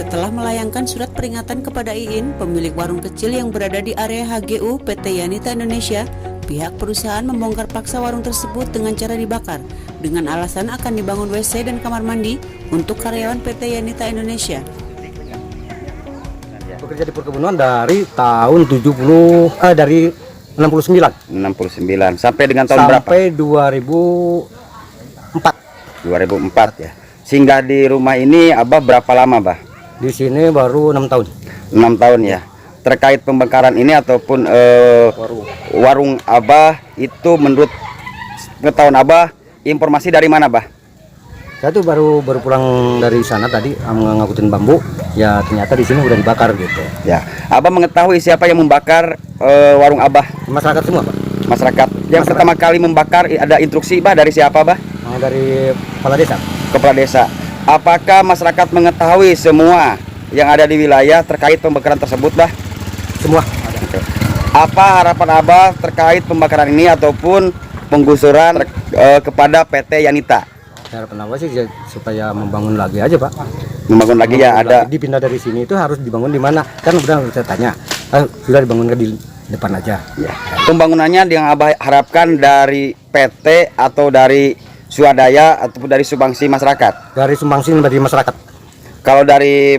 Setelah melayangkan surat peringatan kepada Iin, pemilik warung kecil yang berada di area HGU PT Yanita Indonesia, pihak perusahaan membongkar paksa warung tersebut dengan cara dibakar, dengan alasan akan dibangun WC dan kamar mandi untuk karyawan PT Yanita Indonesia. Bekerja di perkebunan dari tahun dari 69 sampai dengan tahun berapa? Sampai 2004 ya. Singgah di rumah ini Abah berapa lama, Bah? Di sini baru 6 tahun. 6 tahun ya. Terkait pembakaran ini ataupun warung Abah itu menurut pengetahuan Abah, informasi dari mana, Bah? Saya tuh baru pulang dari sana tadi ngangkutin bambu. Ya ternyata di sini udah dibakar gitu. Ya. Abah mengetahui siapa yang membakar warung Abah? Masyarakat semua, Pak. Masyarakat. Yang pertama kali membakar ada instruksi, Bah, dari siapa, Bah? Dari kepala desa. Kepala desa. Apakah masyarakat mengetahui semua yang ada di wilayah terkait pembakaran tersebut, Bah? Semua. Apa harapan Abah terkait pembakaran ini ataupun penggusuran kepada PT Yanita? Harapan apa sih supaya membangun lagi aja, Pak. Membangun lagi ya, ada dipindah dari sini itu harus dibangun di mana? Kan udah saya tanya. Sudah dibangun di depan aja. Ya. Pembangunannya yang Abah harapkan dari PT atau dari swadaya ataupun dari sumbangsi masyarakat? Dari sumbangsi dari masyarakat. Kalau dari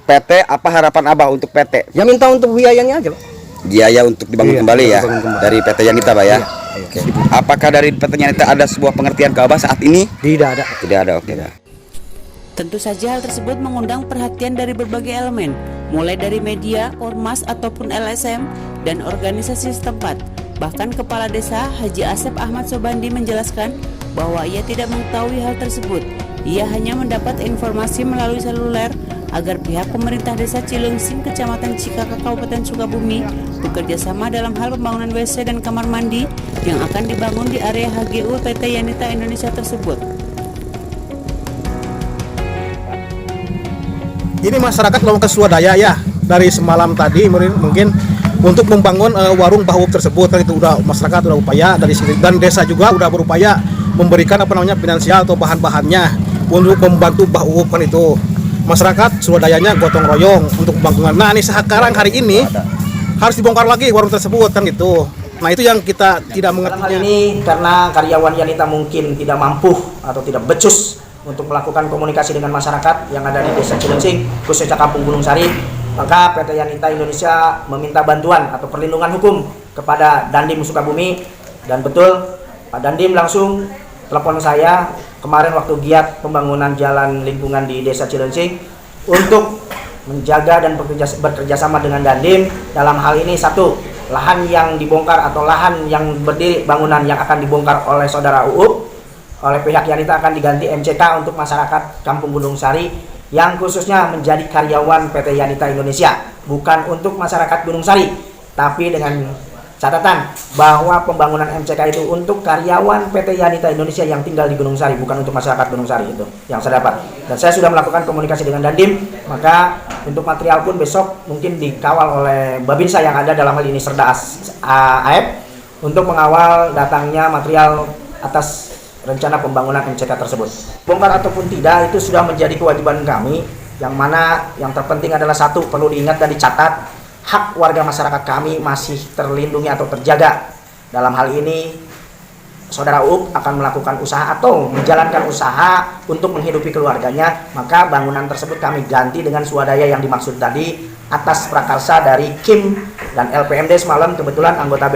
PT, apa harapan Abah untuk PT? Ya minta untuk biayanya aja, Pak. Biaya untuk dibangun kembali ya, kembali. Dari PT Yanita, Pak ya. Iya. Oke. Apakah dari PT Yanita ada sebuah pengertian ke Abah saat ini? Tidak ada. Tidak ada, oke. Tentu saja hal tersebut mengundang perhatian dari berbagai elemen, mulai dari media, ormas ataupun LSM, dan organisasi setempat. Bahkan Kepala Desa Haji Asep Ahmad Sobandi menjelaskan bahwa ia tidak mengetahui hal tersebut. Ia hanya mendapat informasi melalui seluler agar pihak pemerintah Desa Cileungsing, Kecamatan Cikakak, Kabupaten Sukabumi bekerja sama dalam hal pembangunan WC dan kamar mandi yang akan dibangun di area HGU PT Yanita Indonesia tersebut. Ini masyarakat melakukan swadaya ya dari semalam tadi mungkin untuk membangun warung Bahu tersebut. Kan itu udah masyarakat udah upaya dari sini dan desa juga udah berupaya memberikan finansial atau bahan-bahannya untuk membantu Bahu kan itu. Masyarakat swadayanya gotong royong untuk pembangunan. Nah, ini sekarang hari ini harus dibongkar lagi warung tersebut kan gitu. Nah, itu yang kita tidak mengerti. Hal ini karena karyawan Yanita mungkin tidak mampu atau tidak becus untuk melakukan komunikasi dengan masyarakat yang ada di Desa Cileungsing, khususnya Kampung Gunung Sari, maka PT Yanita Indonesia meminta bantuan atau perlindungan hukum kepada Dandim Sukabumi. Dan betul, Pak Dandim langsung telepon saya kemarin waktu giat pembangunan jalan lingkungan di Desa Cileungsing untuk menjaga dan bekerja sama dengan Dandim dalam hal ini. Satu, lahan yang dibongkar atau lahan yang berdiri bangunan yang akan dibongkar oleh saudara Uuk oleh pihak Yanita akan diganti MCK untuk masyarakat Kampung Gunung Sari yang khususnya menjadi karyawan PT Yanita Indonesia, bukan untuk masyarakat Gunung Sari, tapi dengan catatan bahwa pembangunan MCK itu untuk karyawan PT Yanita Indonesia yang tinggal di Gunung Sari, bukan untuk masyarakat Gunung Sari. Itu yang saya dapat. Dan saya sudah melakukan komunikasi dengan Dandim, maka untuk material pun besok mungkin dikawal oleh Babinsa yang ada dalam hal ini Serda AF untuk mengawal datangnya material atas rencana pembangunan MCK tersebut. Bongkar ataupun tidak itu sudah menjadi kewajiban kami, yang mana yang terpenting adalah satu, perlu diingat dan dicatat, hak warga masyarakat kami masih terlindungi atau terjaga. Dalam hal ini saudara Uuk akan melakukan usaha atau menjalankan usaha untuk menghidupi keluarganya, maka bangunan tersebut kami ganti dengan swadaya yang dimaksud tadi atas prakarsa dari Kim dan LPMD. Semalam kebetulan anggota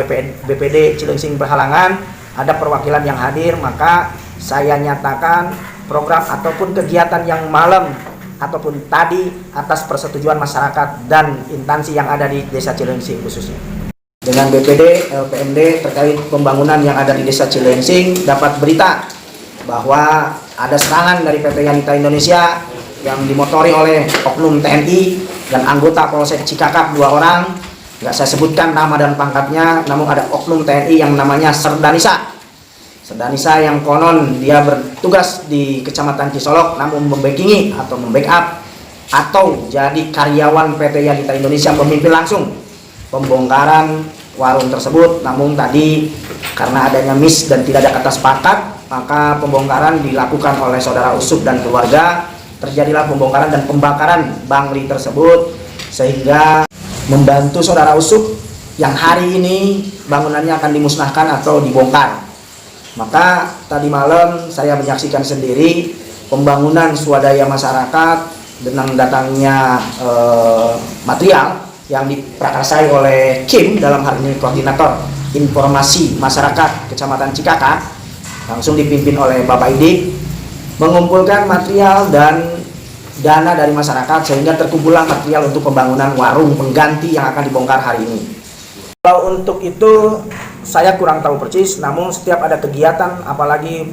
BPD Cileungsing berhalangan, ada perwakilan yang hadir, maka saya nyatakan program ataupun kegiatan yang malam ataupun tadi atas persetujuan masyarakat dan instansi yang ada di Desa Cileungsing khususnya. Dengan BPD, LPMD terkait pembangunan yang ada di Desa Cileungsing dapat berita bahwa ada serangan dari PT Yanita Indonesia yang dimotori oleh oknum TNI dan anggota Polsek Cikakak 2 orang. Nggak saya sebutkan nama dan pangkatnya, namun ada oknum TNI yang namanya Serdanisa. Serdanisa yang konon dia bertugas di Kecamatan Cisolok, namun membackingi atau membackup atau jadi karyawan PT Yanita Indonesia memimpin langsung pembongkaran warung tersebut. Namun tadi karena adanya miss dan tidak ada kata sepakat, maka pembongkaran dilakukan oleh saudara Usuk dan keluarga terjadilah pembongkaran dan pembakaran Bangli tersebut, sehingga membantu saudara Usuk yang hari ini bangunannya akan dimusnahkan atau dibongkar. Maka tadi malam saya menyaksikan sendiri pembangunan swadaya masyarakat dengan datangnya material yang diprakarsai oleh Kim, dalam hal ini Koordinator Informasi Masyarakat Kecamatan Cikaka, langsung dipimpin oleh Bapak Idik, mengumpulkan material dan dana dari masyarakat sehingga terkumpullah material untuk pembangunan warung pengganti yang akan dibongkar hari ini. Kalau untuk itu saya kurang tahu persis, namun setiap ada kegiatan apalagi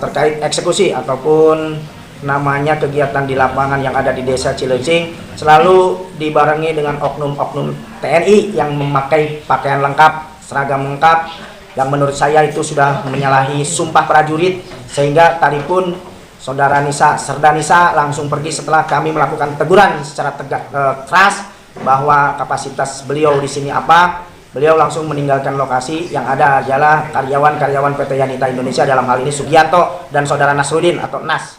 terkait eksekusi ataupun namanya kegiatan di lapangan yang ada di Desa Cilincing selalu dibarengi dengan oknum-oknum TNI yang memakai pakaian lengkap, seragam lengkap, yang menurut saya itu sudah menyalahi sumpah prajurit, sehingga tadi pun Saudara Serda Nisa langsung pergi setelah kami melakukan teguran secara keras bahwa kapasitas beliau di sini apa. Beliau langsung meninggalkan lokasi, yang ada adalah karyawan-karyawan PT Yanita Indonesia, dalam hal ini Sugiarto dan Saudara Nasrudin atau Nas.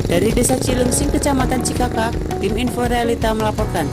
Dari Desa Cilincing, Kecamatan Cikaka, tim Info Realita melaporkan.